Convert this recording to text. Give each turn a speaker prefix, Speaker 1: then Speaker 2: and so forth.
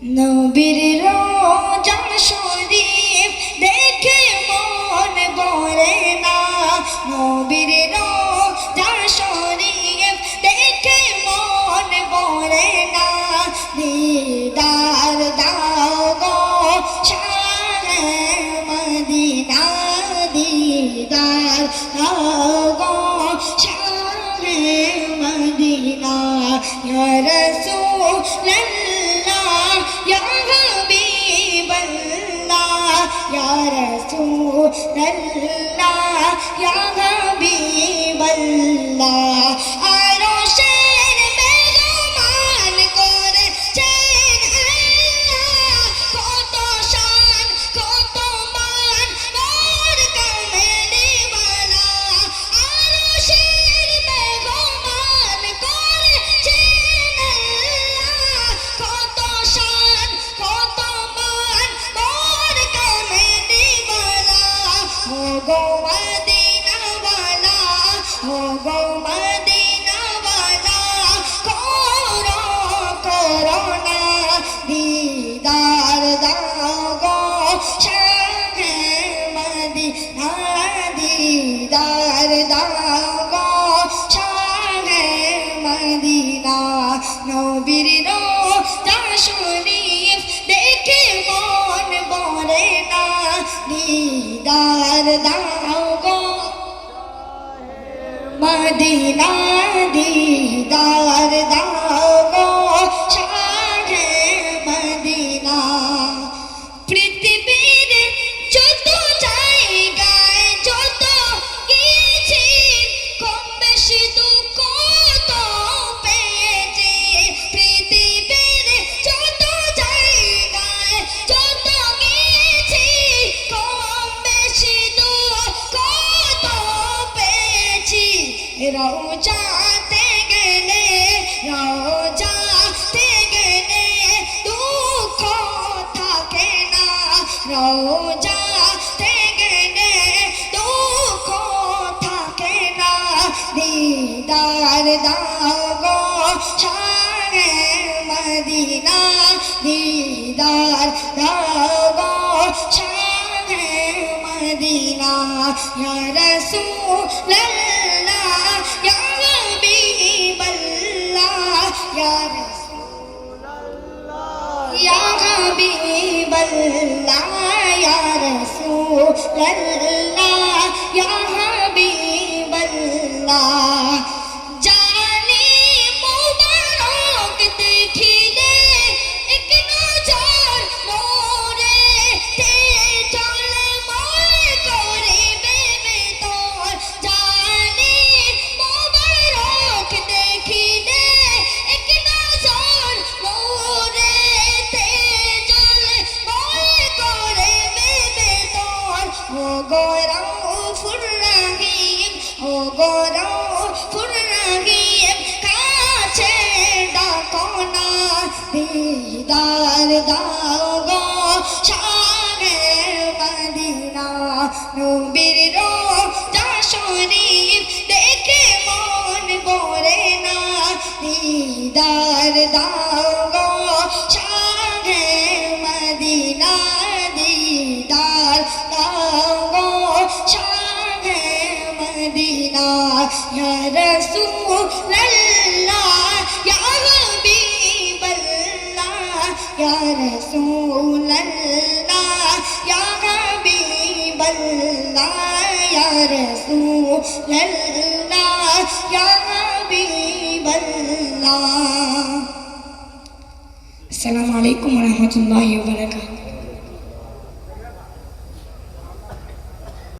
Speaker 1: নবীর রোজা শরীফ দেখে মন ভরে না, নবীর রোজা শরীফ দেখে মন ভরে না। দিদার দাও গো শাহে মদিনা, দিদার দাও গো শাহে মদিনা। ইয়া রাসূলুল্লাহ ইয়া হাবিবাল্লাহ, ইয়া রাসূলুল্লাহ ইয়া হাবিবাল্লাহ। আরশের মেহমান করেছেন আল্লাহ, কত শান কত মান মোর কামলিওয়ালা। আরশের মেহমান করেছেন আল্লাহ, কত শান কত মান মোর কামলিওয়ালা। ও গো মদিনাওয়ালা, ও গো মদিনাওয়ালা, করো করোনা দিদার দাও গো শাহে মদিনা, দিদার দাও গো শাহে মদিনা। নবীর রোজা শরীফ দেখে মন ভরে না, দিদার দাও গো মদিনা, দিদার দাও গো শাহে মদিনা। পৃথিবীর যত জায়গায় যত গিয়েছি, কম বেশি দুঃখ তো পেয়েছি। পৃথিবীর যত জায়গায় যত গিয়েছি, কম বেশি দুঃখ তো পেয়েছি। রওজাতে গেলে রওজাতে গেলে দুঃখ থাকে না, রওজাতে গেলে দুঃখ থাকে না। দিদার দাও গো শাহে মদিনা, দিদার দাও গো শাহে মদিনা। ইয়া রাসূলুল্লাহ ইয়া হাবিবাল্লাহ, ইয়া রাসূলুল্লাহ ইয়া হাবিবাল্লাহ, ইয়া রাসূলুল্লাহ ইয়া হাবিবাল্লাহ। জানি মুবারক দেখিলে এক নজর মোরে তে চলে মনে করিবে বেতর। জানি মুবারক দেখিলে এক নজর মোরে তে চলে মনে করিবে বেতর। ও গো রাউফুর রহিম, ও গো রাউফুর রহিম, কাছে ডাকো না, দিদার দাও গো শাহে মদিনা। নবীর রোজা শরীফ দেখে মন ভরে না, দিদার দাও গো শাহে মদিনা, দিদার দাও গো শাহে মদিনা। ইয়া রাসূলুল্লাহ ইয়া হাবিবাল্লাহ, ইয়া রাসূলুল্লাহ ইয়া হাবিবাল্লাহ, ইয়া রাসূলুল্লাহ ইয়া হাবিবাল্লাহ। আসসালামু আলাইকুম ওয়া রাহমাতুল্লাহি ওয়া বারাকাতুহু।